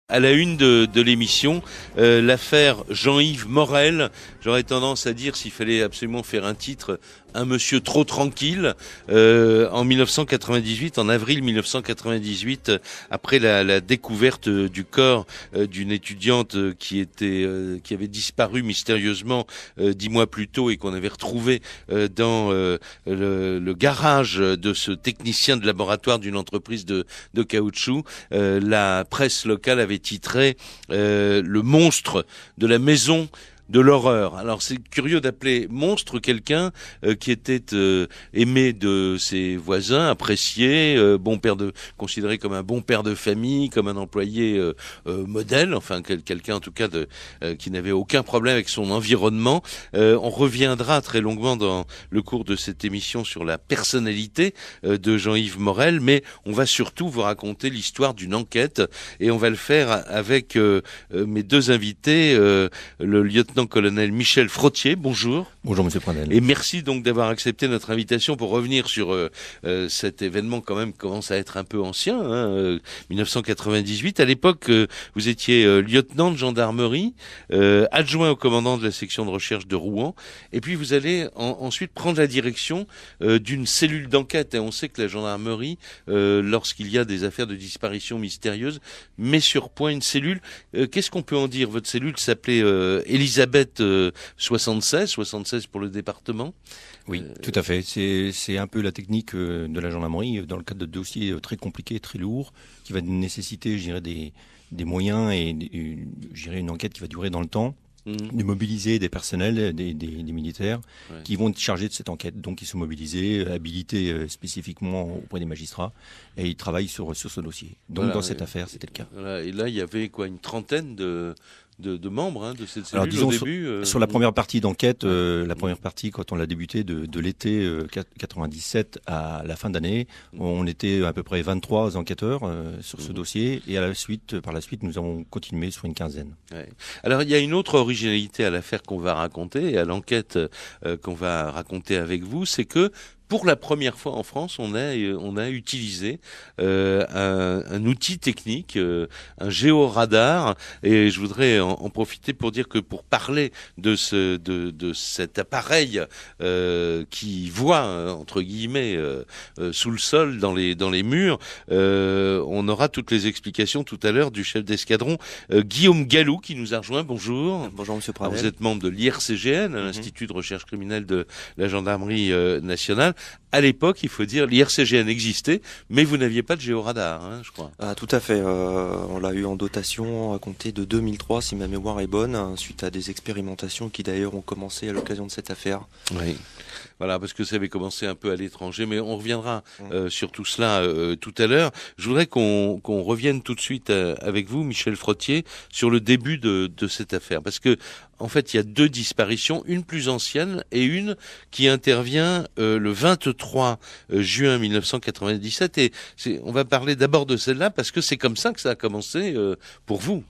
À la une de l'émission, l'affaire Jean-Yves Morel. J'aurais tendance à dire, s'il fallait absolument faire un titre, un monsieur trop tranquille. En 1998, en avril 1998, après la découverte du corps d'une étudiante qui avait disparu mystérieusement 10 mois plus tôt et qu'on avait retrouvé dans le garage de ce technicien de laboratoire d'une entreprise de caoutchouc, la presse locale avait titré le monstre de la maison de l'horreur. Alors c'est curieux d'appeler monstre quelqu'un qui était aimé de ses voisins, apprécié, considéré comme un bon père de famille, comme un employé modèle, enfin quelqu'un en tout cas qui n'avait aucun problème avec son environnement. On reviendra très longuement dans le cours de cette émission sur la personnalité de Jean-Yves Morel, mais on va surtout vous raconter l'histoire d'une enquête et on va le faire avec mes deux invités, le lieutenant-colonel Michel Frottier, bonjour. Bonjour Monsieur Pradel. Et merci donc d'avoir accepté notre invitation pour revenir sur cet événement quand même qui commence à être un peu ancien, 1998. À l'époque, vous étiez lieutenant de gendarmerie, adjoint au commandant de la section de recherche de Rouen, et puis vous allez ensuite prendre la direction d'une cellule d'enquête. Et on sait que la gendarmerie, lorsqu'il y a des affaires de disparition mystérieuse, met sur point une cellule. Qu'est-ce qu'on peut en dire? Votre cellule s'appelait Elisabeth 76 pour le département. Oui, tout à fait. C'est un peu la technique de la gendarmerie dans le cadre de dossiers très compliqués, très lourds, qui va nécessiter, je dirais, des moyens et je dirais, une enquête qui va durer dans le temps. De mobiliser des personnels, des militaires qui vont être chargés de cette enquête. Donc ils sont mobilisés, habilités spécifiquement auprès des magistrats et ils travaillent sur ce dossier. Donc dans cette affaire, c'était le cas. Voilà. Et là, il y avait une trentaine de membres de cette cellule. Alors disons au début, sur la première partie d'enquête, la première partie quand on l'a débuté de l'été 97 à la fin d'année, on était à peu près 23 enquêteurs sur ce dossier et par la suite nous avons continué sur une quinzaine. Ouais. Alors il y a une autre originalité à l'affaire qu'on va raconter et à l'enquête qu'on va raconter avec vous, c'est que pour la première fois en France, on a utilisé un outil technique, un géoradar, et je voudrais en profiter pour dire que pour parler de cet appareil qui voit entre guillemets sous le sol dans les murs, on aura toutes les explications tout à l'heure du chef d'escadron Guillaume Gallou qui nous a rejoint. Bonjour. Bonjour Monsieur Pradel. Vous êtes membre de l'IRCGN, l'Institut de recherche criminelle de la gendarmerie nationale. À l'époque, il faut dire, l'IRCGN existait, mais vous n'aviez pas de géoradar, je crois. Ah, tout à fait. On l'a eu en dotation à compter de 2003, si ma mémoire est bonne, suite à des expérimentations qui d'ailleurs ont commencé à l'occasion de cette affaire. Oui. Voilà, parce que ça avait commencé un peu à l'étranger, mais on reviendra sur tout cela tout à l'heure. Je voudrais qu'on revienne tout de suite avec vous, Michel Frottier, sur le début de cette affaire, parce que en fait, il y a deux disparitions, une plus ancienne et une qui intervient le 23 juin 1997. Et on va parler d'abord de celle-là parce que c'est comme ça que ça a commencé pour vous,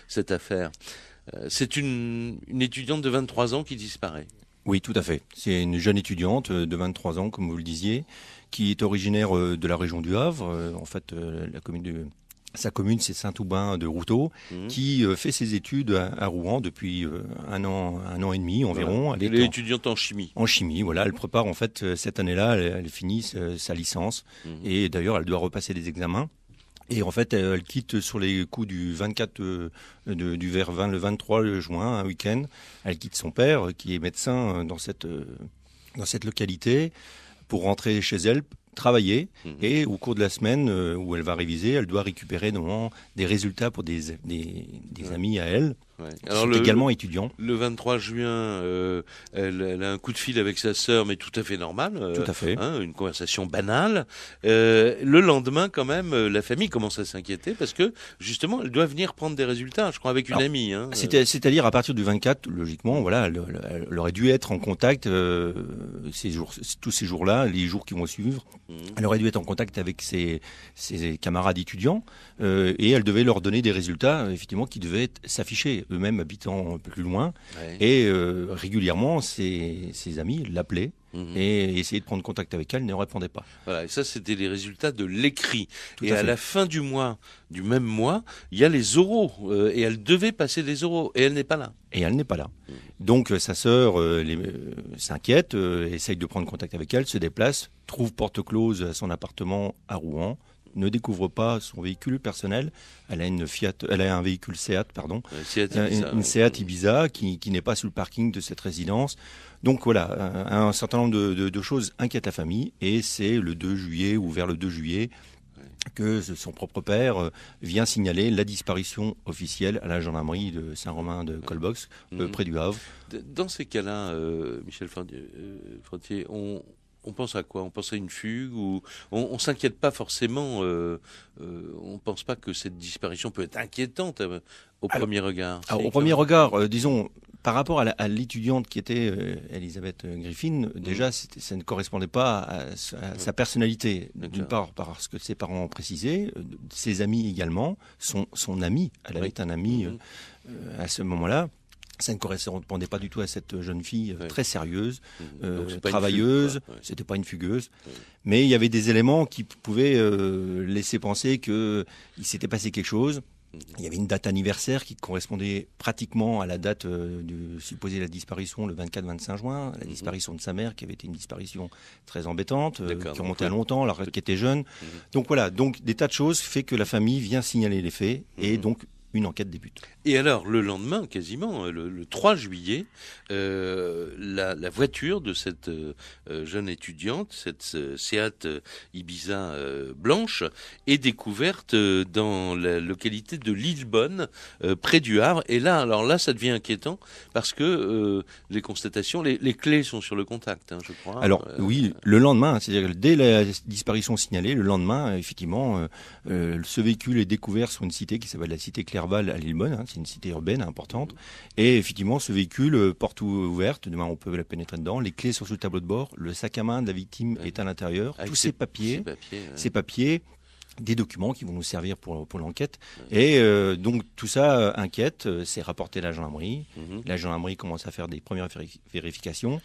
cette affaire. C'est une étudiante de 23 ans qui disparaît. Oui, tout à fait. C'est une jeune étudiante de 23 ans, comme vous le disiez, qui est originaire de la région du Havre. En fait, sa commune, c'est Saint-Aubin de Routot, qui fait ses études à Rouen depuis un an et demi environ. Voilà. Elle est étudiante en chimie. En chimie, voilà. Elle prépare en fait cette année-là, elle finit sa licence. Et d'ailleurs, elle doit repasser des examens. Et en fait, elle quitte sur les coups du 24 vers le 23 juin, un week-end. Elle quitte son père, qui est médecin dans cette localité, pour rentrer chez elle, travailler. Et au cours de la semaine où elle va réviser, elle doit récupérer normalement des résultats pour des amis à elle. Ouais. Alors qui sont également étudiants. Le 23 juin, elle a un coup de fil avec sa sœur, mais tout à fait normal. Tout à fait. Une conversation banale. Le lendemain, quand même, la famille commence à s'inquiéter parce que, justement, elle doit venir prendre des résultats, je crois, avec une amie. C'est-à-dire, à partir du 24, logiquement, voilà, elle aurait dû être en contact tous ces jours-là, les jours qui vont suivre. Elle aurait dû être en contact avec ses camarades étudiants et elle devait leur donner des résultats, effectivement, qui devaient s'afficher eux-mêmes habitant un peu plus loin. Ouais. Et régulièrement, ses amis l'appelaient. Et essayaient de prendre contact avec elle, ne répondait pas. Voilà, et ça, c'était les résultats de l'écrit. Tout Et à à fait. la fin du même mois, il y a les oraux. Et elle devait passer les oraux. Et elle n'est pas là. Et elle n'est pas là. Donc sa sœur s'inquiète, essaye de prendre contact avec elle, se déplace, trouve porte close à son appartement à Rouen, ne découvre pas son véhicule personnel. Elle a un véhicule Seat, pardon, Seat Ibiza, une Seat Ibiza qui n'est pas sous le parking de cette résidence. Donc voilà, un certain nombre de choses inquiètent la famille, et c'est le 2 juillet ou vers le 2 juillet que son propre père vient signaler la disparition officielle à la gendarmerie de Saint-Romain de Colbox, près du Havre. Dans ces cas-là, Michel Frontier, on pense à quoi? On pense à une fugue, ou on s'inquiète pas forcément. On pense pas que cette disparition peut être inquiétante au premier regard. Alors, au premier regard, disons, par rapport à l'étudiante qui était Elisabeth Griffin, déjà, ça ne correspondait pas à sa personnalité. D'une part, parce que ses parents ont précisé, ses amis également, son ami, elle avait un ami à ce moment-là. Ça ne correspondait pas du tout à cette jeune fille très sérieuse, travailleuse. C'était pas une fugueuse, mais il y avait des éléments qui pouvaient laisser penser qu'il s'était passé quelque chose. Il y avait une date anniversaire qui correspondait pratiquement à la date de supposer la disparition, le 24-25 juin, la disparition de sa mère, qui avait été une disparition très embêtante, qui remontait à longtemps, alors qui était jeune. Donc voilà, donc des tas de choses fait que la famille vient signaler les faits, et donc une enquête débute. Et alors, le lendemain, quasiment, le 3 juillet, la voiture de cette jeune étudiante, cette Seat Ibiza blanche, est découverte dans la localité de Lillebonne, près du Havre. Et là, alors là, ça devient inquiétant, parce que les constatations, les clés sont sur le contact, je crois. Alors oui, le lendemain, c'est-à-dire que dès la disparition signalée, le lendemain, effectivement, ce véhicule est découvert sur une cité qui s'appelle la cité Clerval à Lillebonne. C'est une cité urbaine importante. Et effectivement, ce véhicule, porte ouverte, demain on peut la pénétrer dedans, les clés sont sur le tableau de bord, le sac à main de la victime est à l'intérieur, tous ses papiers, des documents qui vont nous servir pour l'enquête. Et donc tout ça inquiète, c'est rapporté à la gendarmerie. La gendarmerie commence à faire des premières vérifications.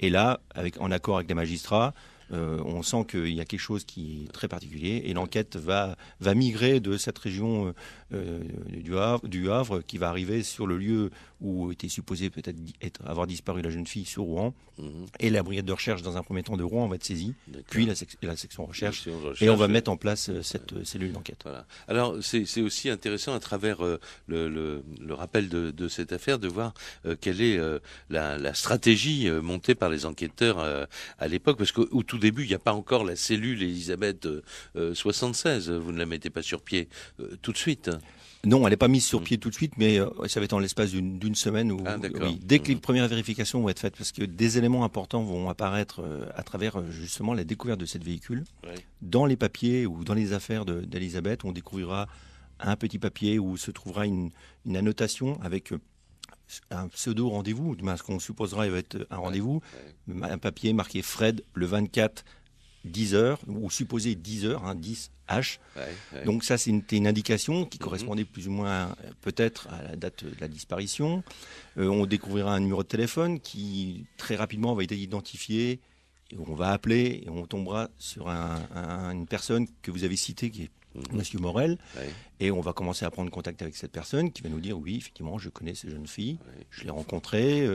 Et là, en accord avec les magistrats, on sent qu'il y a quelque chose qui est très particulier, et l'enquête va migrer de cette région du Havre, qui va arriver sur le lieu où était supposé peut-être avoir disparu la jeune fille, sur Rouen. Et la brigade de recherche, dans un premier temps de Rouen, va être saisie, puis la section recherche, et on va mettre en place cette cellule d'enquête. Voilà. Alors c'est aussi intéressant, à travers le rappel de cette affaire, de voir quelle est la stratégie montée par les enquêteurs à l'époque, parce qu'au tout début, il n'y a pas encore la cellule Elisabeth 76, vous ne la mettez pas sur pied tout de suite. Non, elle n'est pas mise sur pied tout de suite, mais ça va être en l'espace d'une semaine. Dès que les premières vérifications vont être faites, parce que des éléments importants vont apparaître à travers justement la découverte de cette véhicule. Dans les papiers ou dans les affaires d'Elisabeth, on découvrira un petit papier où se trouvera une annotation avec un pseudo rendez-vous, ce qu'on supposera va être un rendez-vous, un papier marqué Fred le 24 10h, ou supposé 10h, 10 H. Donc ça, c'était une indication qui correspondait plus ou moins peut-être à la date de la disparition. On découvrira un numéro de téléphone qui très rapidement va être identifié, et on va appeler, et on tombera sur une personne que vous avez citée, qui est Monsieur Morel, et on va commencer à prendre contact avec cette personne qui va nous dire: oui, effectivement, je connais cette jeune fille, je l'ai rencontrée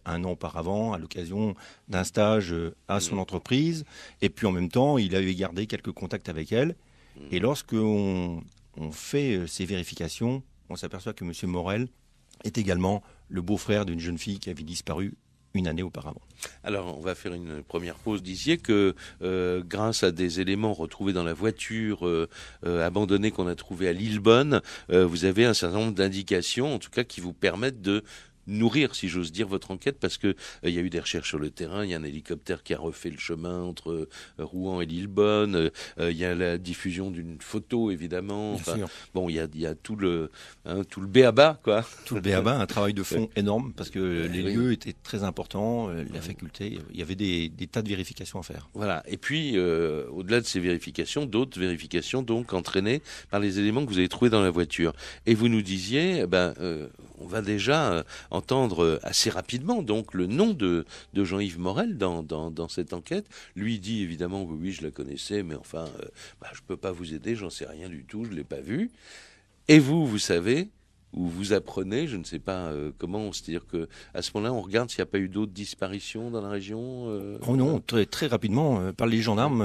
un an auparavant à l'occasion d'un stage à son entreprise, et puis en même temps, il avait gardé quelques contacts avec elle. Et lorsque on fait ces vérifications, on s'aperçoit que Monsieur Morel est également le beau-frère d'une jeune fille qui avait disparu une année auparavant. Alors, on va faire une première pause. Vous disiez que grâce à des éléments retrouvés dans la voiture abandonnée qu'on a trouvée à Lillebonne, vous avez un certain nombre d'indications, en tout cas, qui vous permettent de nourrir, si j'ose dire, votre enquête, parce que il y a eu des recherches sur le terrain, il y a un hélicoptère qui a refait le chemin entre Rouen et Lillebonne, il y a la diffusion d'une photo, évidemment. Bon, il y a tout le b.a.-ba, quoi. Tout le b.a.-ba, un travail de fond énorme, parce que les lieux étaient très importants, la faculté, il y avait des tas de vérifications à faire. Voilà, et puis au-delà de ces vérifications, d'autres vérifications donc entraînées par les éléments que vous avez trouvés dans la voiture. Et vous nous disiez, on va déjà entendre assez rapidement donc le nom de Jean-Yves Morel dans cette enquête. Lui dit évidemment oui, je la connaissais, mais enfin, je peux pas vous aider, j'en sais rien du tout, je l'ai pas vu. Et vous savez, ou vous apprenez, je ne sais pas comment, c'est-à-dire que à ce moment-là, on regarde s'il n'y a pas eu d'autres disparitions dans la région. Oh non, très rapidement, par les gendarmes,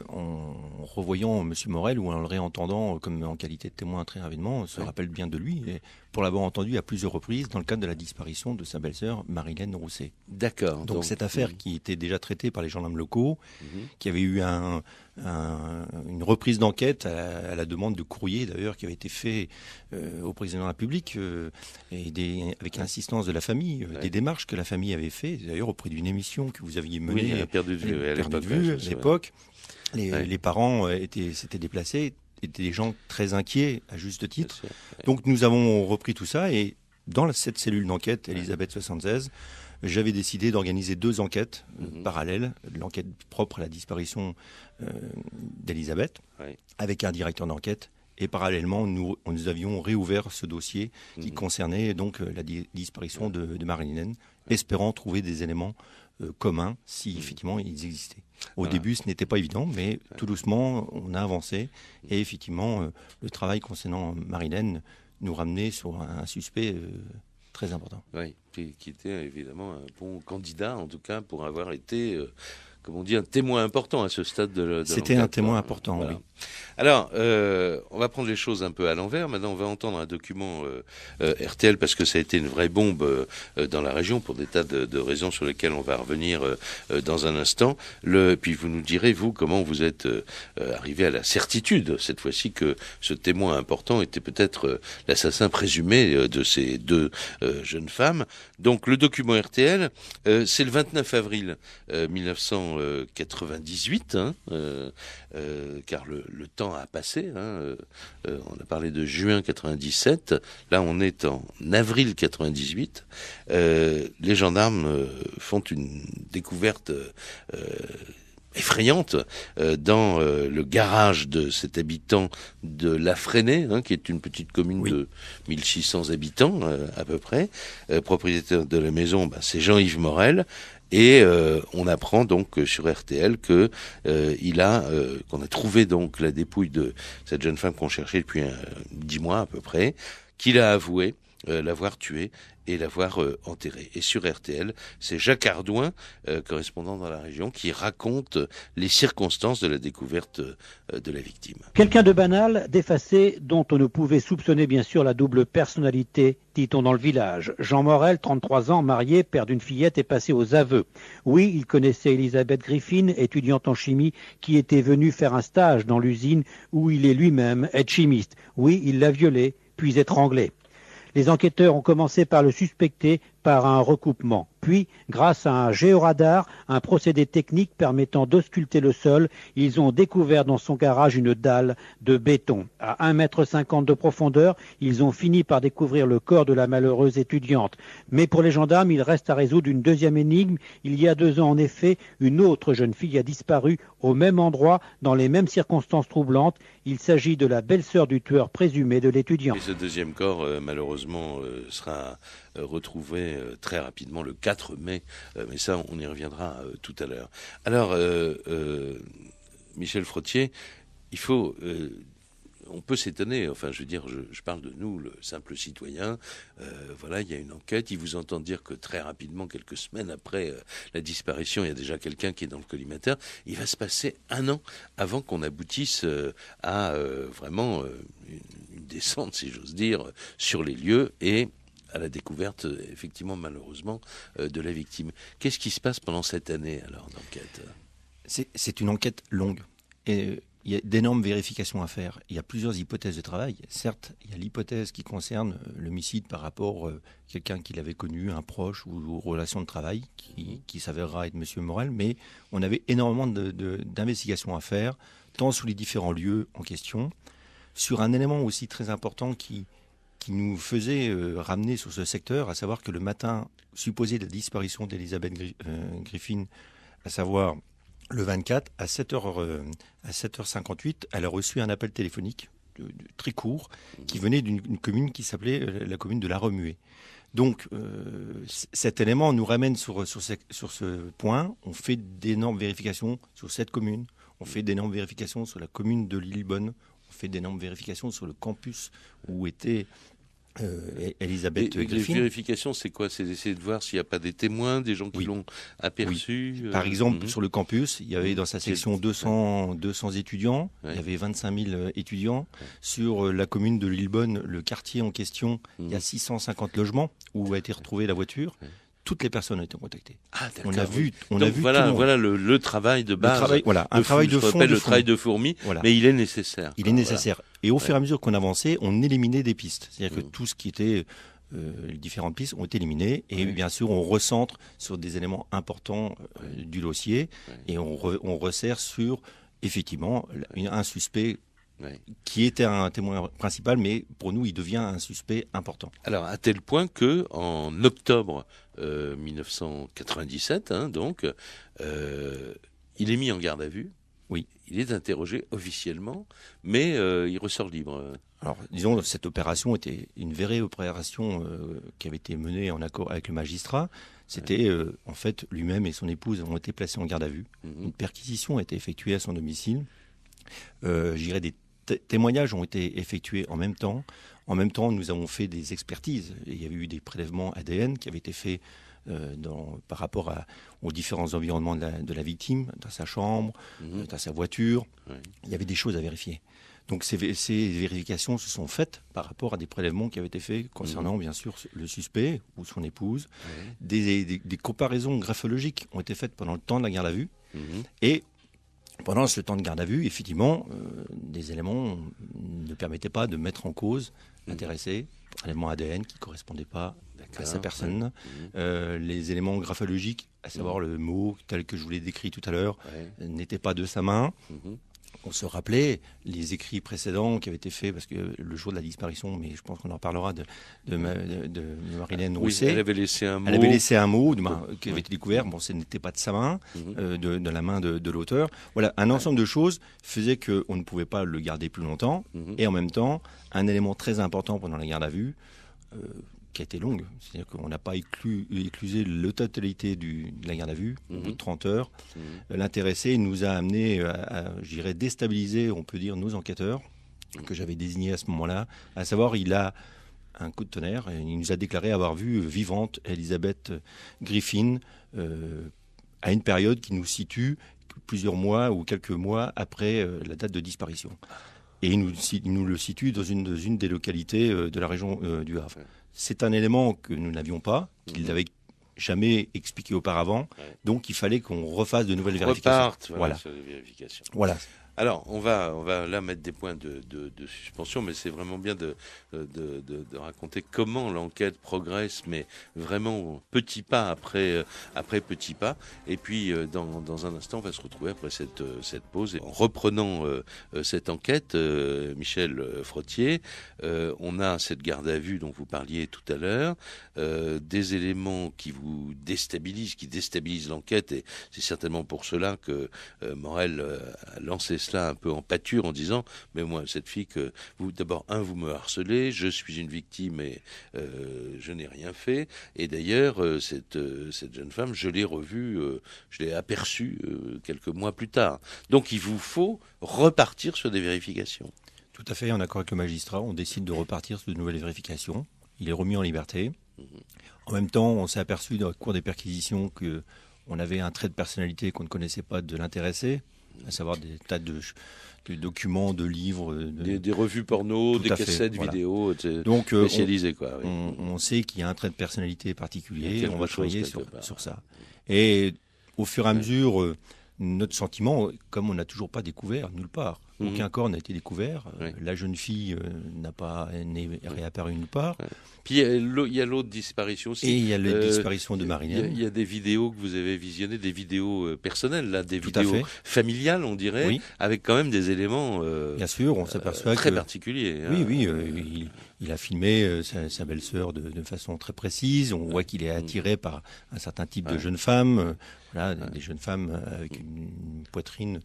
en revoyant M. Morel ou en le réentendant comme en qualité de témoin très rapidement, on se rappelle bien de lui, et pour l'avoir entendu à plusieurs reprises dans le cadre de la disparition de sa belle-sœur Marilène Rousset. D'accord. Donc cette affaire qui était déjà traitée par les gendarmes locaux, qui avait eu une reprise d'enquête à la demande de courrier d'ailleurs qui avait été fait au président de la République avec l'insistance de la famille, des démarches que la famille avait fait d'ailleurs auprès d'une émission que vous aviez menée Perdu de vue à l'époque. Les parents s'étaient déplacés, étaient des gens très inquiets à juste titre. Donc nous avons repris tout ça et dans cette cellule d'enquête Elisabeth 76, j'avais décidé d'organiser 2 enquêtes parallèles, l'enquête propre à la disparition d'Elisabeth, avec un directeur d'enquête, et parallèlement, nous avions réouvert ce dossier qui concernait donc la disparition de Marilène, espérant trouver des éléments communs si effectivement ils existaient. Au début, ce n'était pas évident, mais tout doucement, on a avancé, et effectivement, le travail concernant Marilène nous ramenait sur un suspect très important. Oui, qui était évidemment un bon candidat, en tout cas, pour avoir été, comme on dit, un témoin important à ce stade de l'enquête. C'était un témoin important, oui. Alors, on va prendre les choses un peu à l'envers. Maintenant, on va entendre un document RTL, parce que ça a été une vraie bombe dans la région, pour des tas de raisons sur lesquelles on va revenir dans un instant. Puis vous nous direz, vous, comment vous êtes arrivé à la certitude, cette fois-ci, que ce témoin important était peut-être l'assassin présumé de ces 2 jeunes femmes. Donc, le document RTL, c'est le 29 avril 1998, car le temps a passé, on a parlé de juin 97, là on est en avril 98, les gendarmes font une découverte effrayante dans le garage de cet habitant de La Fresnay, qui est une petite commune de 1600 habitants à peu près. Propriétaire de la maison, c'est Jean-Yves Morel. Et on apprend donc sur RTL que qu'on a trouvé donc la dépouille de cette jeune femme qu'on cherchait depuis 10 mois à peu près, qu'il a avoué l'avoir tuée et l'avoir enterrée. Et sur RTL, c'est Jacques Ardouin, correspondant dans la région, qui raconte les circonstances de la découverte de la victime. Quelqu'un de banal, d'effacé, dont on ne pouvait soupçonner bien sûr la double personnalité, dit-on dans le village. Jean Morel, 33 ans, marié, père d'une fillette, est passé aux aveux. Oui, il connaissait Elisabeth Griffin, étudiante en chimie, qui était venue faire un stage dans l'usine où il est lui-même aide-chimiste. Oui, il l'a violée, puis étranglée. Les enquêteurs ont commencé par le suspecter par un recoupement. Puis, grâce à un géoradar, un procédé technique permettant d'ausculter le sol, ils ont découvert dans son garage une dalle de béton. À 1,50 m de profondeur, ils ont fini par découvrir le corps de la malheureuse étudiante. Mais pour les gendarmes, il reste à résoudre une deuxième énigme. Il y a 2 ans, en effet, une autre jeune fille a disparu au même endroit, dans les mêmes circonstances troublantes. Il s'agit de la belle-sœur du tueur présumé de l'étudiant. Et ce deuxième corps, malheureusement, sera retrouvé très rapidement le 4 mai, mais ça on y reviendra tout à l'heure. Alors Michel Frottier, on peut s'étonner, enfin je veux dire, je parle de nous, le simple citoyen, il y a une enquête, ils vous entendent dire que très rapidement, quelques semaines après la disparition, il y a déjà quelqu'un qui est dans le collimateur. Il va se passer 1 an avant qu'on aboutisse à vraiment une descente, si j'ose dire, sur les lieux et à la découverte, effectivement, malheureusement, de la victime. Qu'est-ce qui se passe pendant cette année, alors, d'enquête ? C'est une enquête longue. Et il y a d'énormes vérifications à faire. Il y a plusieurs hypothèses de travail. Certes, il y a l'hypothèse qui concerne l'homicide par rapport à quelqu'un qu'il avait connu, un proche ou relation de travail, qui s'avérera être M. Morel. Mais on avait énormément d'investigations à faire, tant sur les différents lieux en question, sur un élément aussi très important qui nous faisait ramener sur ce secteur, à savoir que le matin supposé de la disparition d'Elisabeth Griffin, à savoir le 24, à 7h58, elle a reçu un appel téléphonique très court qui venait d'une commune qui s'appelait la commune de La Remuée. Donc, cet élément nous ramène sur ce point. On fait d'énormes vérifications sur cette commune. On fait d'énormes vérifications sur la commune de Lillebonne. On fait d'énormes vérifications sur le campus où était Elisabeth Griffin. Les vérifications, c'est quoi? C'est d'essayer de voir s'il n'y a pas des témoins, des gens qui l'ont aperçu. Oui. Par exemple, sur le campus, il y avait dans sa section 200 étudiants. Il y avait 25 000 étudiants. Sur la commune de Lillebonne, le quartier en question, il y a 650 logements où a été retrouvée la voiture. Toutes les personnes ont été contactées. Ah, d'accord. On a vu voilà le travail de base. Un travail de fond. Le travail de fourmi, mais il est nécessaire. Il est nécessaire. Et au fur et à mesure qu'on avançait, on éliminait des pistes. C'est-à-dire que tout ce qui était les différentes pistes ont été éliminées. Et bien sûr, on recentre sur des éléments importants du dossier. Et on resserre sur, effectivement, un suspect qui était un témoin principal, mais pour nous, il devient un suspect important. Alors, à tel point que en octobre 1997, il est mis en garde à vue. Oui. Il est interrogé officiellement, mais il ressort libre. Alors, disons, cette opération était une vraie opération qui avait été menée en accord avec le magistrat. C'était, en fait, lui-même et son épouse ont été placés en garde à vue. Une perquisition a été effectuée à son domicile. Des témoignages ont été effectués en même temps. En même temps, nous avons fait des expertises. Il y avait eu des prélèvements ADN qui avaient été faits par rapport aux différents environnements de la victime, dans sa chambre, dans sa voiture. Il y avait des choses à vérifier. Donc ces vérifications se sont faites par rapport à des prélèvements qui avaient été faits concernant, bien sûr, le suspect ou son épouse. Des comparaisons graphologiques ont été faites pendant le temps de la garde à vue. Et pendant ce temps de garde à vue, effectivement, des éléments ne permettaient pas de mettre en cause l'intéressé, prélèvement ADN qui ne correspondait pas à sa personne, les éléments graphologiques, à savoir le mot tel que je vous l'ai décrit tout à l'heure, n'était pas de sa main. On se rappelait les écrits précédents qui avaient été faits, parce que le jour de la disparition, mais je pense qu'on en parlera, de Marilène Rousset. Elle avait laissé un mot. Elle avait laissé un mot qui avait été découvert. Bon, ce n'était pas de sa main, de la main de l'auteur. Voilà, un ensemble de choses faisait qu'on ne pouvait pas le garder plus longtemps. Et en même temps, un élément très important pendant la garde à vue, qui a été longue, c'est-à-dire qu'on n'a pas éclusé la totalité de la garde à vue, au bout de 30 heures. L'intéressé nous a amené à déstabiliser, on peut dire, nos enquêteurs, que j'avais désignés à ce moment-là, à savoir, il a un coup de tonnerre, et il nous a déclaré avoir vu vivante Elisabeth Griffin à une période qui nous situe plusieurs mois ou quelques mois après la date de disparition. Et il nous le situe dans une des localités de la région du Havre. C'est un élément que nous n'avions pas, qu'il n'avait jamais expliqué auparavant. Donc, il fallait qu'on refasse de nouvelles vérifications. Sur les vérifications. Voilà. Alors, on va là mettre des points de suspension, mais c'est vraiment bien de raconter comment l'enquête progresse, mais vraiment petit pas après petit pas. Et puis, dans un instant, on va se retrouver après cette pause. Et en reprenant cette enquête, Michel Frottier, on a cette garde à vue dont vous parliez tout à l'heure, des éléments qui vous déstabilisent l'enquête, et c'est certainement pour cela que Morel a lancé cela un peu en pâture en disant mais moi cette fille que vous vous me harcelez, je suis une victime et je n'ai rien fait, et d'ailleurs cette jeune femme je l'ai revue, je l'ai aperçue quelques mois plus tard. Donc il vous faut repartir sur des vérifications. Tout à fait, en accord avec le magistrat, on décide de repartir sur de nouvelles vérifications. Il est remis en liberté. En même temps, on s'est aperçu dans le cours des perquisitions qu'on avait un trait de personnalité qu'on ne connaissait pas de l'intéressé, à savoir des tas de documents, de livres. Des revues porno, des cassettes vidéo spécialisées. On sait qu'il y a un trait de personnalité particulier et on va travailler sur ça. Et au fur et à mesure, notre sentiment, comme on n'a toujours pas découvert nulle part, aucun corps n'a été découvert, la jeune fille n'est réapparue nulle part. Puis il y a l'autre disparition aussi. Et il y a la disparition de Marilène. Il y a des vidéos que vous avez visionnées, des vidéos personnelles, là, des vidéos familiales, on dirait, avec quand même des éléments bien sûr, on s'aperçoit très particuliers. Il a filmé sa belle-sœur de façon très précise. On voit qu'il est attiré par un certain type de jeunes femmes, des jeunes femmes avec une poitrine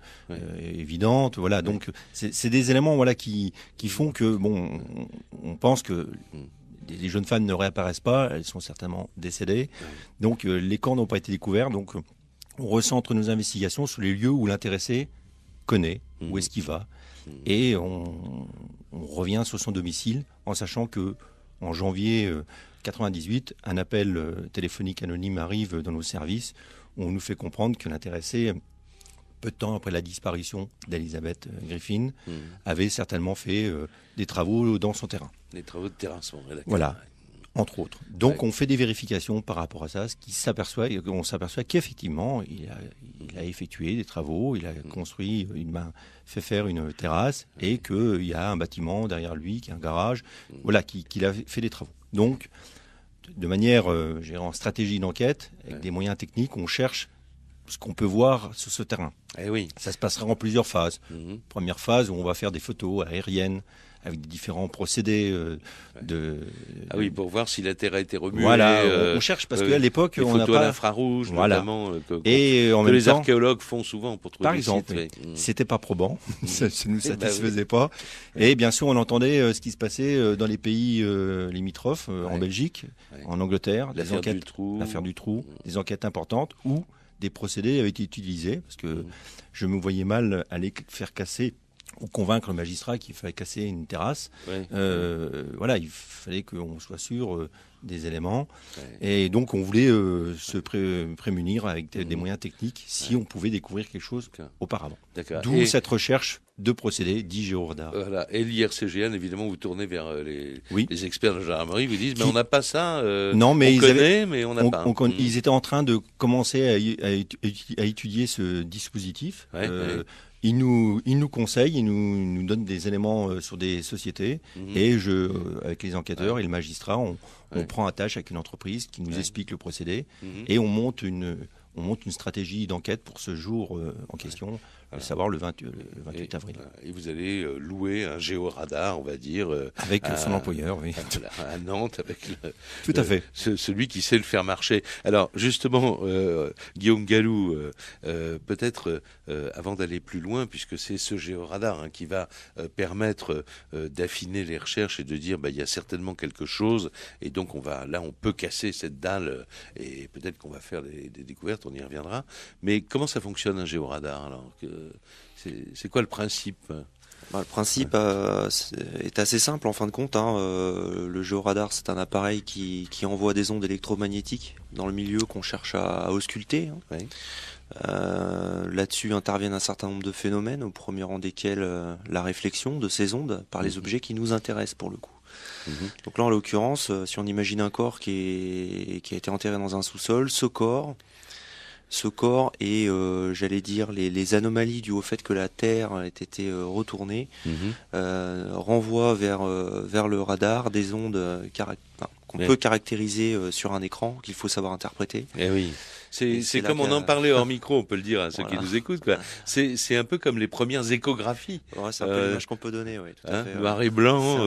évidente. Voilà, donc Donc c'est des éléments voilà qui font que bon, on pense que les jeunes femmes ne réapparaissent pas, elles sont certainement décédées. Donc les corps n'ont pas été découverts. Donc on recentre nos investigations sur les lieux où l'intéressé connaît, où est-ce qu'il va, et on revient sur son domicile en sachant que en janvier 98, un appel téléphonique anonyme arrive dans nos services où on nous fait comprendre que l'intéressé, peu de temps après la disparition d'Elisabeth Griffin, avait certainement fait des travaux dans son terrain. Des travaux de terrassement. Voilà, entre autres. Donc on fait des vérifications par rapport à ça, on s'aperçoit qu'effectivement, il a effectué des travaux, il a construit, fait faire une terrasse et qu'il y a un bâtiment derrière lui, qui est un garage, voilà, qu'il a fait des travaux. Donc, de manière, en stratégie d'enquête, avec des moyens techniques, on cherche ce qu'on peut voir sur ce terrain. Eh oui. Ça se passera en plusieurs phases. Première phase où on va faire des photos aériennes avec des différents procédés Ah oui, pour voir si la Terre a été remuée. Voilà, on cherche parce qu'à l'époque, on n'a pas... à l'infrarouge, notamment, et en que même les temps, archéologues font souvent pour trouver par des exemple, sites. c'était pas probant, ça ne nous satisfaisait pas. Et bien sûr, on entendait ce qui se passait dans les pays limitrophes, en Belgique, en Angleterre, l'affaire du trou, des enquêtes importantes où des procédés avaient été utilisés, parce que je me voyais mal aller faire casser ou convaincre le magistrat qu'il fallait casser une terrasse. Voilà, il fallait qu'on soit sûr des éléments. Et donc, on voulait se prémunir avec des moyens techniques si on pouvait découvrir quelque chose auparavant. D'où cette recherche de procédés dits géoradars. Voilà. Et l'IRCGN, évidemment, vous tournez vers les experts de la gendarmerie, vous disent, mais on n'a pas ça, non, mais mais on n'a pas. Ils étaient en train de commencer à étudier ce dispositif. Ils nous conseillent, ils nous donnent des éléments sur des sociétés et avec les enquêteurs et le magistrat, on prend attache avec une entreprise qui nous explique le procédé et on monte une stratégie d'enquête pour ce jour en question, à savoir le 28 avril. Et vous allez louer un géoradar, on va dire. Avec son employeur, oui. À Nantes, avec tout à fait. Celui qui sait le faire marcher. Alors, justement, Guillaume Gallou, peut-être, avant d'aller plus loin, puisque c'est ce géoradar qui va permettre d'affiner les recherches et de dire, il y a certainement quelque chose, et donc on peut casser cette dalle, et peut-être qu'on va faire des découvertes, on y reviendra. Mais comment ça fonctionne un géoradar alors c'est quoi le principe? Le principe est assez simple en fin de compte. Le géoradar, c'est un appareil qui envoie des ondes électromagnétiques dans le milieu qu'on cherche à ausculter. Là-dessus interviennent un certain nombre de phénomènes, au premier rang desquels la réflexion de ces ondes par les objets qui nous intéressent pour le coup. Donc là, en l'occurrence, si on imagine un corps qui a été enterré dans un sous-sol, ce corps et j'allais dire les anomalies dues au fait que la Terre ait été retournée renvoient vers le radar des ondes qu'on peut caractériser sur un écran, qu'il faut savoir interpréter. Eh oui. C'est comme on en parlait hors micro, on peut le dire à ceux qui nous écoutent. C'est un peu comme les premières échographies. C'est un peu l'image qu'on peut donner, tout à fait. Noir et blanc,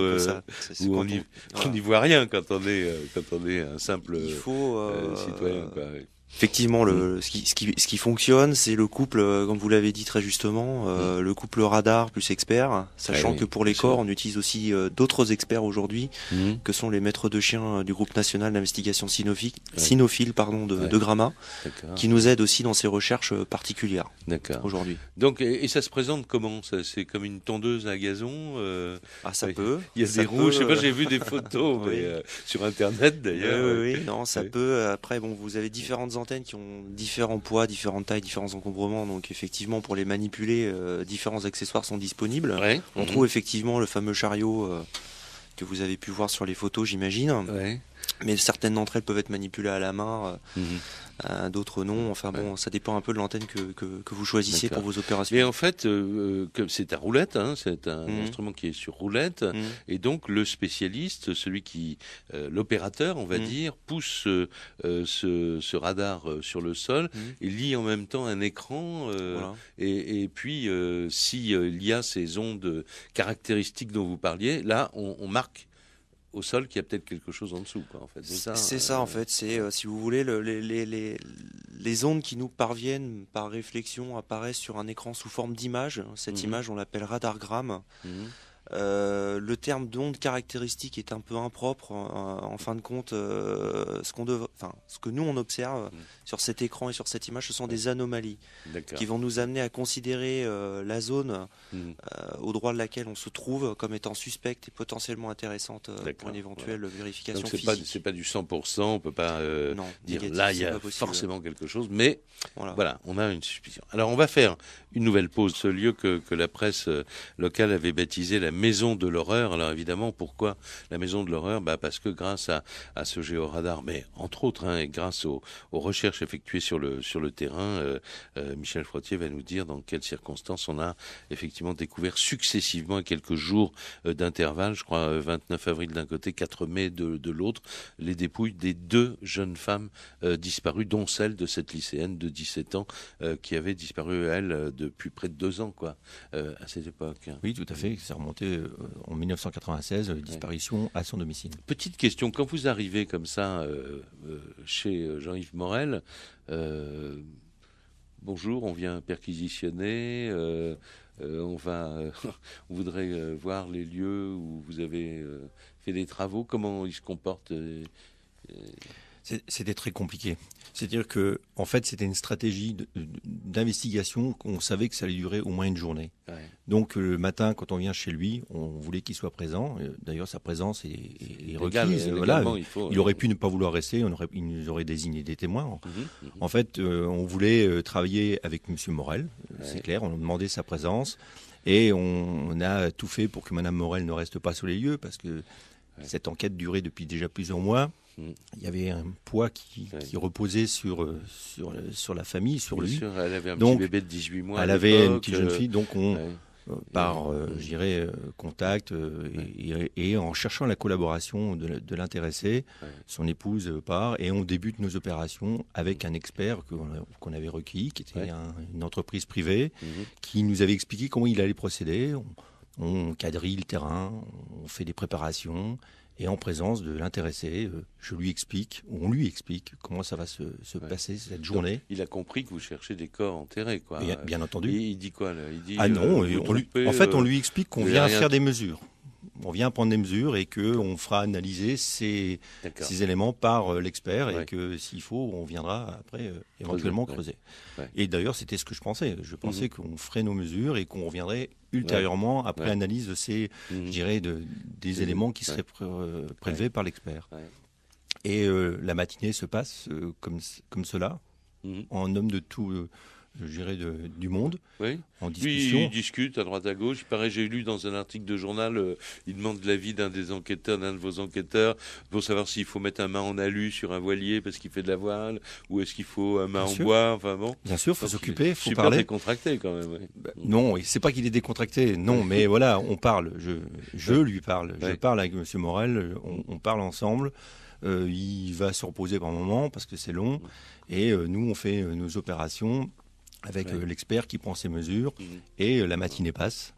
où on n'y voit rien quand on est un simple citoyen. Effectivement, ce qui fonctionne, c'est le couple, comme vous l'avez dit très justement, le couple radar plus expert, sachant que pour les corps, on utilise aussi d'autres experts aujourd'hui, que sont les maîtres de chiens du groupe national d'investigation cynophile de Gramma, qui nous aident aussi dans ces recherches particulières aujourd'hui. Donc, et ça se présente comment? C'est comme une tondeuse à gazon ça peut. Il y a des roues, je sais pas, j'ai vu des photos sur Internet d'ailleurs. Non, ça peut. Après, vous avez différentes antennes qui ont différents poids, différentes tailles, différents encombrements. Donc effectivement, pour les manipuler, différents accessoires sont disponibles. On trouve effectivement le fameux chariot que vous avez pu voir sur les photos, j'imagine. Mais certaines d'entre elles peuvent être manipulées à la main, d'autres non. Enfin ça dépend un peu de l'antenne que vous choisissez pour vos opérations. Et en fait, c'est à roulette, c'est un instrument qui est sur roulette, et donc le spécialiste, l'opérateur, on va dire, pousse ce radar sur le sol, et lit en même temps un écran, et puis s'il y a ces ondes caractéristiques dont vous parliez, là on marque au sol qu'il y a peut-être quelque chose en dessous, quoi, en fait. C'est ça, en fait. C'est, si vous voulez, les ondes qui nous parviennent par réflexion apparaissent sur un écran sous forme d'image. Cette image, on l'appelle radargramme. Le terme d'onde caractéristique est un peu impropre. En fin de compte, ce que nous on observe sur cet écran et sur cette image, ce sont des anomalies qui vont nous amener à considérer la zone au droit de laquelle on se trouve comme étant suspecte et potentiellement intéressante pour une éventuelle vérification Donc physique. c'est pas du 100%, on peut pas Non, dire négatif, là il y c'est a pas possible. forcément quelque chose, mais Voilà. on a une suspicion. Alors on va faire une nouvelle pause. Ce lieu que la presse locale avait baptisé la Maison de l'horreur. Alors évidemment, pourquoi la Maison de l'horreur? Parce que grâce à ce géoradar, mais entre autres, et grâce aux recherches effectuées sur le terrain, Michel Frottier va nous dire dans quelles circonstances on a effectivement découvert successivement à quelques jours d'intervalle, je crois 29 avril d'un côté, 4 mai de l'autre, les dépouilles des 2 jeunes femmes disparues, dont celle de cette lycéenne de 17 ans qui avait disparu, elle, depuis près de 2 ans, quoi, à cette époque. Oui, tout à fait. C'est remonté en 1996, disparition à son domicile. Petite question, quand vous arrivez comme ça chez Jean-Yves Morel, bonjour, on vient perquisitionner, on voudrait voir les lieux où vous avez fait des travaux, comment ils se comportent C'était très compliqué. C'est-à-dire que, en fait, c'était une stratégie d'investigation qu'on savait que ça allait durer au moins une journée. Ouais. Donc, le matin, quand on vient chez lui, on voulait qu'il soit présent. D'ailleurs, sa présence est requise. Voilà. Il aurait pu ne pas vouloir rester. Il nous aurait désigné des témoins. En fait, on voulait travailler avec M. Morel. C'est clair. On a demandé sa présence. Et on a tout fait pour que Mme Morel ne reste pas sur les lieux, parce que cette enquête durait depuis déjà plusieurs mois. Il y avait un poids qui reposait sur la famille, sur lui. Bien sûr, elle avait un donc, petit bébé de 18 mois. Elle avait une petite jeune fille, donc par, je dirais, contact et en cherchant la collaboration de l'intéressé, son épouse part, et on débute nos opérations avec un expert qu'on avait requis, qui était une entreprise privée, qui nous avait expliqué comment il allait procéder. On quadrille le terrain, on fait des préparations. Et en présence de l'intéressé, on lui explique comment ça va se passer cette journée. Donc, il a compris que vous cherchez des corps enterrés, quoi. Bien entendu. Et il dit quoi, là? Il dit, non, on lui explique qu'on vient faire des mesures. On vient prendre des mesures et qu'on fera analyser ces éléments par l'expert et que s'il faut, on viendra après éventuellement creuser. Et d'ailleurs, c'était ce que je pensais. Je pensais qu'on ferait nos mesures et qu'on reviendrait ultérieurement après analyse de ces, je dirais, des éléments qui seraient prélevés par l'expert. Et la matinée se passe comme cela, en homme de tout... je dirais du monde, en discussion. Lui, il discute à droite à gauche. Il paraît, j'ai lu dans un article de journal, il demande l'avis d'un de vos enquêteurs, pour savoir s'il faut mettre un mât en alu sur un voilier parce qu'il fait de la voile, ou est-ce qu'il faut un mât en bois. Enfin bon. Bien sûr, il faut s'occuper, il faut super parler. Décontracté quand même. Non, c'est pas qu'il est décontracté, non, mais voilà, on parle. Je lui parle. Je parle avec M. Morel, on parle ensemble. Il va se reposer par moment parce que c'est long. Et nous, on fait nos opérations avec l'expert qui prend ses mesures, et la matinée passe,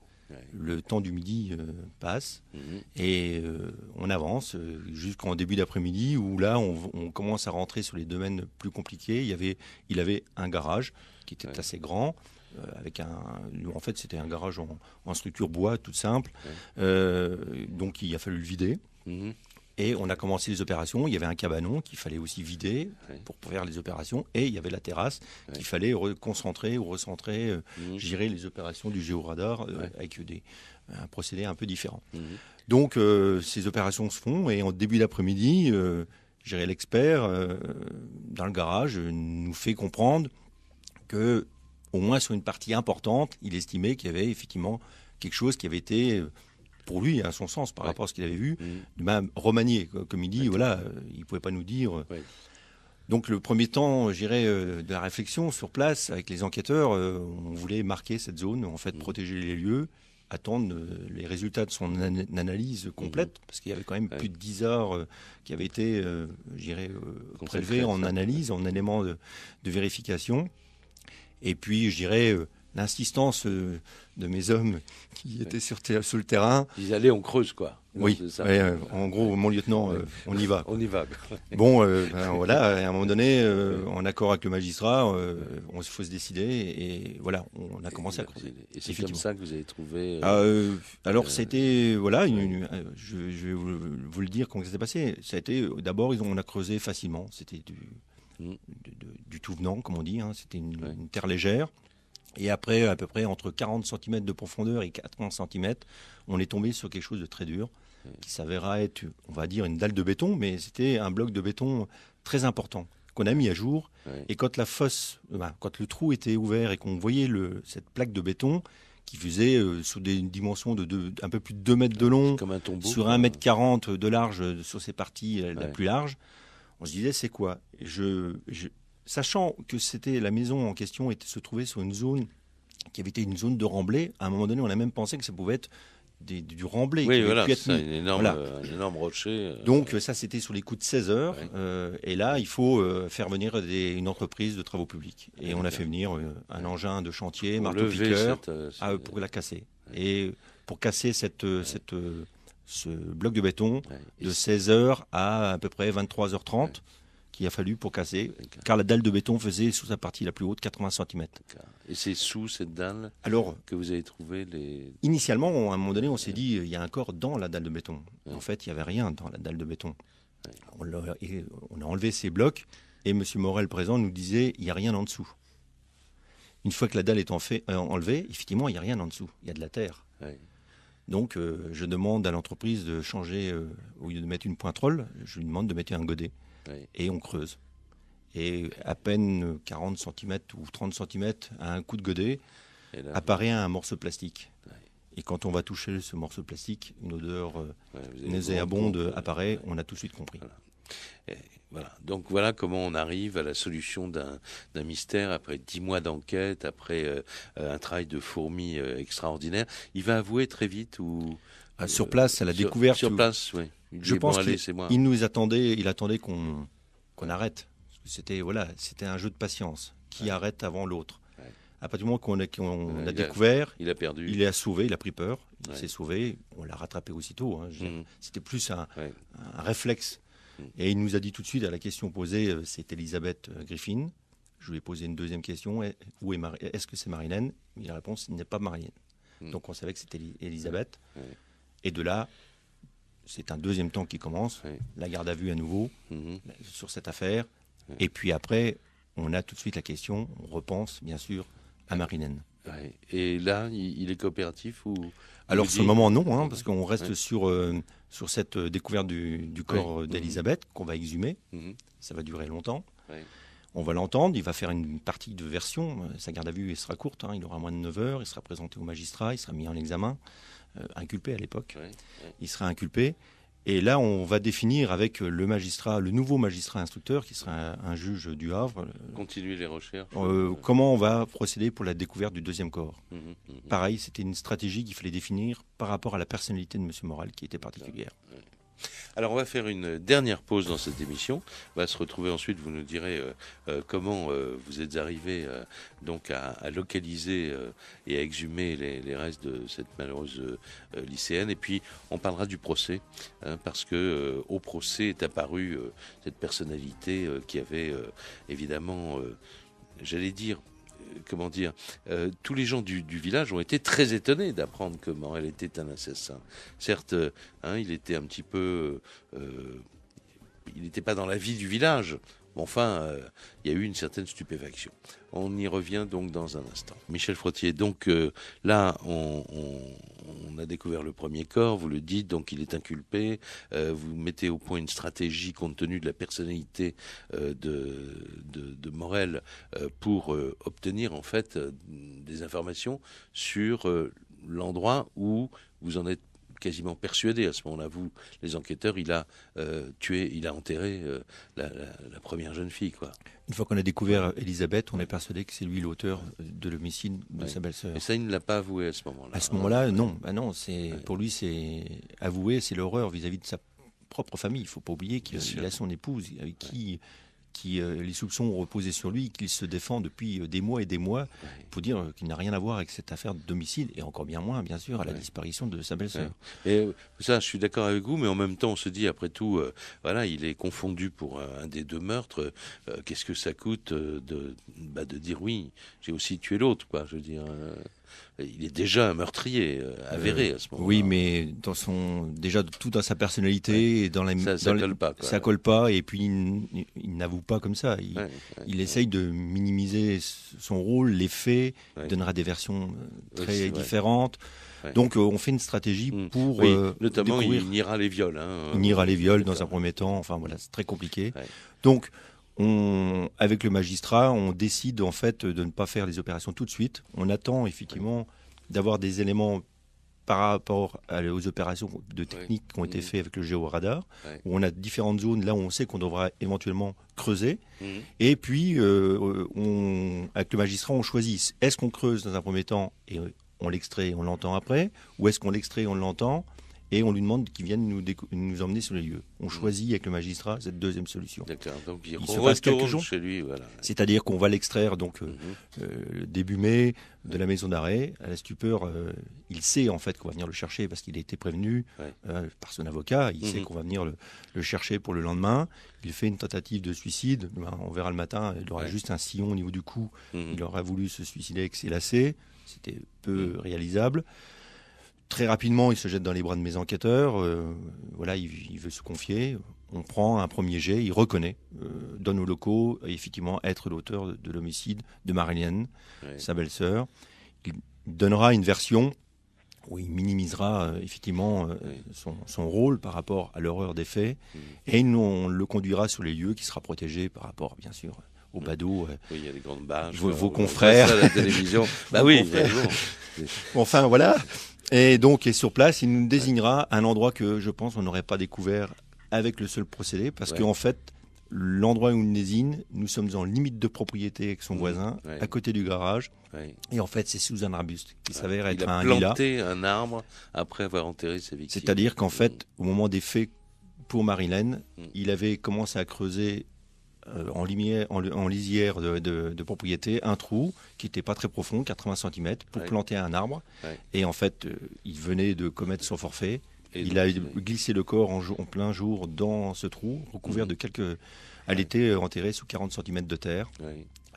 le temps du midi passe, et on avance jusqu'en début d'après-midi, où là, on commence à rentrer sur les domaines plus compliqués. Il avait un garage qui était assez grand, en fait, c'était un garage en structure bois, toute simple, donc il a fallu le vider. Et on a commencé les opérations. Il y avait un cabanon qu'il fallait aussi vider pour faire les opérations. Et il y avait la terrasse qu'il fallait reconcentrer ou recentrer, gérer les opérations du géoradar avec un procédé un peu différent. Donc, ces opérations se font. Et en début d'après-midi, l'expert, dans le garage, nous fait comprendre que, au moins sur une partie importante, il estimait qu'il y avait effectivement quelque chose qui avait été... pour lui, à son sens, par rapport à ce qu'il avait vu, même remanié, comme il dit, il ne pouvait pas nous dire. Donc le premier temps, je dirais, de la réflexion sur place, avec les enquêteurs, on voulait marquer cette zone, en fait, protéger les lieux, attendre les résultats de son analyse complète, parce qu'il y avait quand même plus de 10 heures qui avaient été, je dirais, prélevées en analyse, en éléments de vérification. Et puis, je dirais... l'insistance de mes hommes qui étaient sur le terrain. Ils allaient, on creuse, quoi. Oui, c'est ça. En gros, mon lieutenant, on y va. On y va. Bon, voilà, à un moment donné, en accord avec le magistrat, il faut se décider, et voilà, on a commencé à creuser. Et c'est comme ça que vous avez trouvé... alors, c'était, voilà, je vais vous le dire comment ça s'est passé. Ça a été, d'abord, on a creusé facilement. C'était du tout venant, comme on dit. Hein. C'était une terre légère. Et après, à peu près entre 40 cm de profondeur et 80 cm, on est tombé sur quelque chose de très dur, qui s'avéra être, on va dire, une dalle de béton, mais c'était un bloc de béton très important qu'on a mis à jour. Et quand la fosse, quand le trou était ouvert et qu'on voyait cette plaque de béton qui faisait sous des dimensions un peu plus de 2 mètres de long, comme un tombeau, sur 1,40 m de large sur ses parties la plus large, on se disait c'est quoi ? Sachant que la maison en question se trouvait sur une zone qui avait été une zone de remblai, à un moment donné, on a même pensé que ça pouvait être du remblai. Oui, voilà, c'est un énorme rocher. Donc ça, c'était sur les coups de 16 heures. Et là, il faut faire venir une entreprise de travaux publics. Et on a fait venir un engin de chantier, marteau-piqueur, pour la casser. Et pour casser ce bloc de béton de 16 heures à peu près 23h30, qu'il a fallu pour casser, car la dalle de béton faisait sous sa partie la plus haute 80 cm. Et c'est sous cette dalle que vous avez trouvé les... Initialement, à un moment donné, on s'est dit, il y a un corps dans la dalle de béton. En fait, il n'y avait rien dans la dalle de béton. On a enlevé ces blocs, et M. Morel, présent, nous disait, il n'y a rien en dessous. Une fois que la dalle est enlevée, effectivement, il n'y a rien en dessous. Il y a de la terre. Donc, je demande à l'entreprise de changer, au lieu de mettre une pointerole, je lui demande de mettre un godet. Et on creuse. Et à peine 40 cm ou 30 cm à un coup de godet, apparaît un morceau plastique. Et quand on va toucher ce morceau de plastique, une odeur nauséabonde apparaît, on a tout de suite compris. Voilà. Donc voilà comment on arrive à la solution d'un mystère après 10 mois d'enquête, après un travail de fourmi extraordinaire. Il va avouer très vite ou... sur place, à la découverte. Sur place, oui. Je pense qu'il attendait qu'on arrête. C'était un jeu de patience. Qui arrête avant l'autre. À partir du moment qu'on a découvert, il a perdu. Il est sauvé, il a pris peur, il s'est sauvé, on l'a rattrapé aussitôt. Hein. C'était plus un réflexe. Et il nous a dit tout de suite, à la question posée, c'est Elisabeth Griffin. Je lui ai posé une deuxième question, est-ce que c'est Marilène ? La réponse n'est pas Marilène. Donc on savait que c'était Elisabeth. Et de là, c'est un deuxième temps qui commence, la garde à vue à nouveau sur cette affaire. Et puis après, on a tout de suite la question, on repense bien sûr à Marilène. Et là, il est coopératif ou... Alors, sur le moment, non, parce qu'on reste sur cette découverte du corps d'Elisabeth qu'on va exhumer. Ça va durer longtemps. On va l'entendre, il va faire une partie de version. Sa garde à vue sera courte, il aura moins de 9 heures, il sera présenté au magistrat, il sera mis en examen, inculpé à l'époque. Il sera inculpé. Et là, on va définir avec le nouveau magistrat instructeur, qui sera un juge du Havre. Continuer les recherches. Comment on va procéder pour la découverte du deuxième corps. Pareil, c'était une stratégie qu'il fallait définir par rapport à la personnalité de M. Morel, qui était particulière. Alors, on va faire une dernière pause dans cette émission. On va se retrouver ensuite, vous nous direz comment vous êtes arrivé donc à localiser et à exhumer les restes de cette malheureuse lycéenne. Et puis, on parlera du procès, parce que au procès est apparue cette personnalité qui avait évidemment, j'allais dire, tous les gens du village ont été très étonnés d'apprendre que Morel était un assassin. Certes, il était un petit peu... il n'était pas dans la vie du village. Mais enfin, il y a eu une certaine stupéfaction. On y revient donc dans un instant. Michel Frottier, donc là, on a découvert le premier corps, vous le dites, donc il est inculpé. Vous mettez au point une stratégie compte tenu de la personnalité de Morel pour obtenir en fait des informations sur l'endroit où vous en êtes quasiment persuadé à ce moment-là. Vous, les enquêteurs, il a enterré la première jeune fille, quoi. Une fois qu'on a découvert Elisabeth, on est persuadé que c'est lui l'auteur de l'homicide de sa belle-sœur. Et ça, il ne l'a pas avoué à ce moment-là. À ce moment-là, non. Pour lui, c'est avoué, c'est l'horreur vis-à-vis de sa propre famille. Il ne faut pas oublier qu'il a son épouse avec qui les soupçons ont reposé sur lui, qu'il se défend depuis des mois et des mois pour dire qu'il n'a rien à voir avec cette affaire d'homicide et encore bien moins, bien sûr, à la disparition de sa belle-sœur. Et ça, je suis d'accord avec vous, mais en même temps, on se dit, après tout, voilà, il est confondu pour un des deux meurtres. Qu'est-ce que ça coûte de dire oui, j'ai aussi tué l'autre, quoi. Je veux dire, il est déjà un meurtrier avéré à ce moment-là. Oui, mais déjà tout dans sa personnalité, et ça colle pas. Quoi. Ça colle pas, et puis il n'avoue pas comme ça. Il essaye de minimiser son rôle, les faits, il donnera des versions très différentes. Donc on fait une stratégie pour notamment découvrir. Il niera les viols. Il niera les viols dans un premier temps. Enfin voilà, c'est très compliqué. Donc avec le magistrat, on décide en fait de ne pas faire les opérations tout de suite. On attend effectivement d'avoir des éléments par rapport aux opérations de technique qui ont été faites avec le géoradar, où on a différentes zones là où on sait qu'on devra éventuellement creuser. Et puis avec le magistrat, on choisit, est-ce qu'on creuse dans un premier temps et on l'extrait et on l'entend après, ou est-ce qu'on l'extrait et on l'entend et on lui demande qu'il vienne nous emmener sur les lieux. On choisit avec le magistrat cette deuxième solution. D'accord, donc il se passe quelques jours chez lui. Voilà. C'est-à-dire qu'on va l'extraire donc début mai de la maison d'arrêt. À la stupeur, il sait en fait qu'on va venir le chercher parce qu'il a été prévenu par son avocat. Il sait qu'on va venir le chercher pour le lendemain. Il fait une tentative de suicide. On verra le matin, il aura juste un sillon au niveau du cou. Il aura voulu se suicider avec ses lacets. C'était peu réalisable. Très rapidement, il se jette dans les bras de mes enquêteurs. Voilà, il veut se confier. On prend un premier jet, il reconnaît, donne aux locaux, effectivement, être l'auteur de l'homicide de Marilyn, sa belle-sœur. Il donnera une version où il minimisera effectivement son rôle par rapport à l'horreur des faits. Et on le conduira sur les lieux qui sera protégé par rapport, bien sûr, au badaud. Oui, il y a les grandes bâches. Vos confrères. À la télévision. Bah oui, enfin, voilà. Et donc, sur place, il nous désignera un endroit que je pense on n'aurait pas découvert avec le seul procédé, parce qu'en fait, l'endroit où il nous désigne, nous sommes en limite de propriété avec son voisin, à côté du garage, et en fait, c'est sous un arbuste qui s'avère être un lilas. Il a planté un arbre après avoir enterré ses victimes. C'est-à-dire qu'en fait, au moment des faits pour Marilyn, il avait commencé à creuser en lisière de propriété, un trou qui n'était pas très profond, 80 cm, pour planter un arbre. Et en fait, il venait de commettre son forfait. Il a glissé le corps en plein jour dans ce trou, recouvert de quelques... Elle était enterrée sous 40 cm de terre.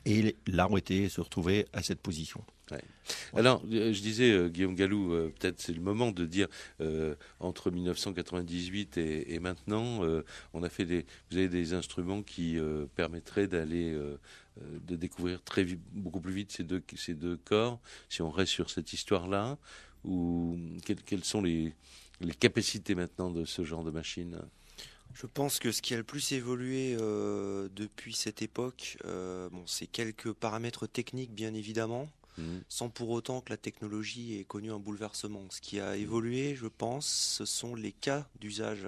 Et l'arbre se retrouvait à cette position. Alors, je disais, Guillaume Gallou, peut-être c'est le moment de dire, entre 1998 et maintenant, vous avez des instruments qui permettraient de découvrir beaucoup plus vite ces deux corps, si on reste sur cette histoire-là, ou quelles sont les capacités maintenant de ce genre de machine? Je pense que ce qui a le plus évolué depuis cette époque, c'est quelques paramètres techniques bien évidemment, sans pour autant que la technologie ait connu un bouleversement. Ce qui a évolué, je pense, ce sont les cas d'usage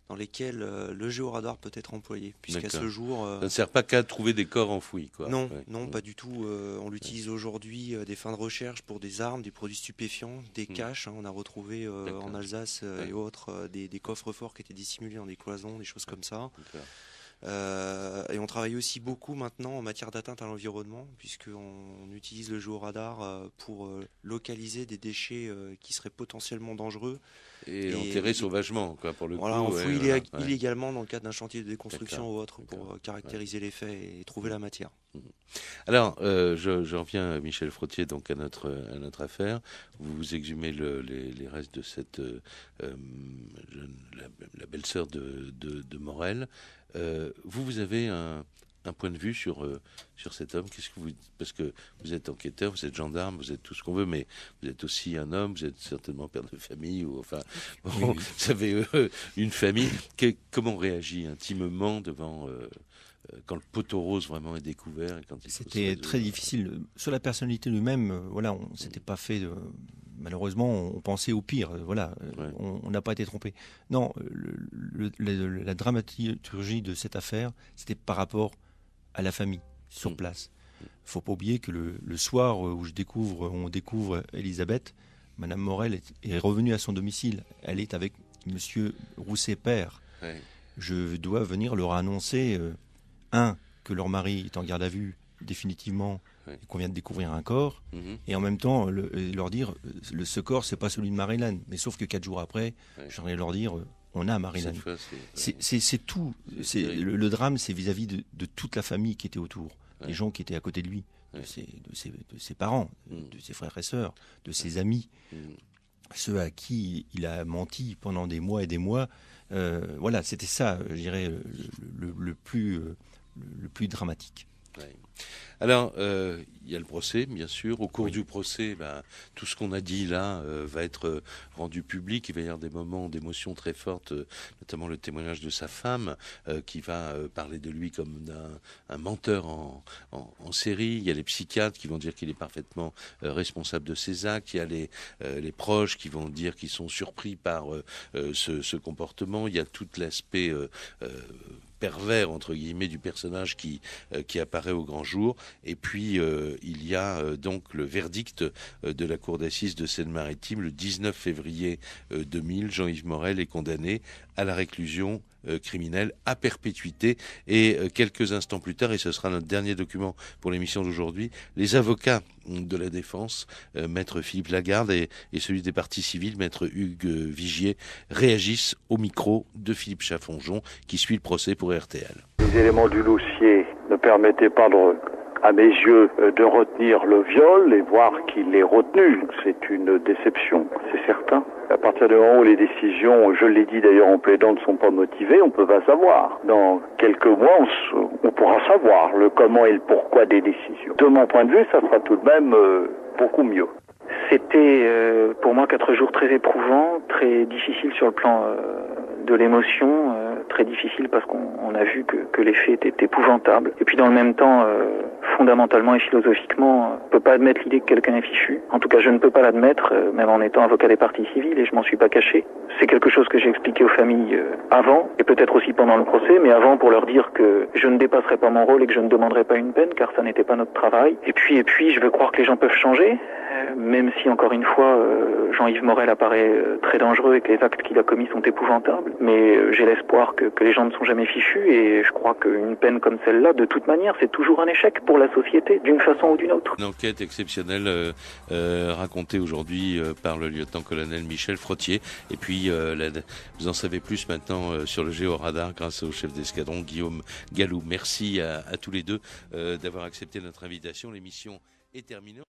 dans lesquels le géoradar peut être employé, puisqu'à ce jour... Ça ne sert pas qu'à trouver des corps enfouis, quoi. Non, pas du tout. On l'utilise aujourd'hui à des fins de recherche pour des armes, des produits stupéfiants, des caches. On a retrouvé en Alsace et autres des coffres forts qui étaient dissimulés dans des cloisons, des choses comme ça. Et on travaille aussi beaucoup maintenant en matière d'atteinte à l'environnement, puisqu'on utilise le géoradar pour localiser des déchets qui seraient potentiellement dangereux. Et enterrer sauvagement, quoi, pour le coup. Voilà, enfoui illégalement dans le cadre d'un chantier de déconstruction ou autre, pour caractériser les faits et trouver la matière. Alors, je reviens, Michel Frottier, donc à notre affaire. Vous exhumez les restes de cette la belle-sœur de Morel. Vous avez un point de vue sur cet homme. Parce que vous êtes enquêteur, vous êtes gendarme, vous êtes tout ce qu'on veut, mais vous êtes aussi un homme, vous êtes certainement père de famille, vous avez une famille. Comment on réagit intimement devant quand le poteau rose vraiment est découvert? C'était très difficile. Sur la personnalité lui-même, on s'était pas fait... Malheureusement, on pensait au pire. On n'a pas été trompé. Non, la dramaturgie de cette affaire, c'était par rapport à la famille sur place. Il ne faut pas oublier que le soir où on découvre Elisabeth, Madame Morel est revenue à son domicile. Elle est avec Monsieur Rousset père. Je dois venir leur annoncer que leur mari est en garde à vue définitivement, Ouais. et qu'on vient de découvrir un corps, et en même temps leur dire ce corps c'est pas celui de Marilyn, mais sauf que 4 jours après, j'aimerais leur dire on a Marilyn. Cette fois, C'est tout. Le drame, c'est vis-à-vis de toute la famille qui était autour, les gens qui étaient à côté de lui, de ses parents, de ses frères et sœurs, de ses amis, ceux à qui il a menti pendant des mois et des mois. Voilà, c'était ça, je dirais, le plus dramatique. Ouais. Alors, il y a le procès, bien sûr. Au cours du procès, tout ce qu'on a dit là va être rendu public. Il va y avoir des moments d'émotion très fortes, notamment le témoignage de sa femme qui va parler de lui comme d'un menteur en série. Il y a les psychiatres qui vont dire qu'il est parfaitement responsable de ses actes. Il y a les proches qui vont dire qu'ils sont surpris par ce comportement. Il y a tout l'aspect pervers entre guillemets du personnage qui apparaît au grand jour, et puis il y a donc le verdict de la cour d'assises de Seine-Maritime le 19 février 2000. Jean-Yves Morel est condamné à la réclusion criminelle à perpétuité, et quelques instants plus tard, et ce sera notre dernier document pour l'émission d'aujourd'hui, les avocats de la défense, maître Philippe Lagarde et celui des parties civiles, maître Hugues Vigier, réagissent au micro de Philippe Chaffonjon qui suit le procès pour RTL. Les éléments du dossier ne permettaient pas à mes yeux, de retenir le viol et voir qu'il est retenu. C'est une déception, c'est certain. À partir du moment où les décisions, je l'ai dit d'ailleurs en plaidant, ne sont pas motivées, on ne peut pas savoir. Dans quelques mois, on pourra savoir le comment et le pourquoi des décisions. De mon point de vue, ça sera tout de même beaucoup mieux. C'était pour moi 4 jours très éprouvants, très difficiles sur le plan de l'émotion, très difficile parce qu'on a vu que les faits étaient épouvantables. Et puis dans le même temps, fondamentalement et philosophiquement, on ne peut pas admettre l'idée que quelqu'un est fichu. En tout cas, je ne peux pas l'admettre, même en étant avocat des parties civiles, et je m'en suis pas caché. C'est quelque chose que j'ai expliqué aux familles avant, et peut-être aussi pendant le procès, mais avant pour leur dire que je ne dépasserai pas mon rôle et que je ne demanderai pas une peine, car ça n'était pas notre travail. Et puis, je veux croire que les gens peuvent changer, même si, encore une fois, Jean-Yves Morel apparaît très dangereux et que les actes qu'il a commis sont épouvantables. Mais j'ai l'espoir que les gens ne sont jamais fichus, et je crois qu'une peine comme celle-là, de toute manière, c'est toujours un échec pour la société, d'une façon ou d'une autre. Une enquête exceptionnelle racontée aujourd'hui par le lieutenant-colonel Michel Frottier. Et puis, vous en savez plus maintenant sur le Géoradar grâce au chef d'escadron Guillaume Gallou. Merci à tous les deux d'avoir accepté notre invitation. L'émission est terminée.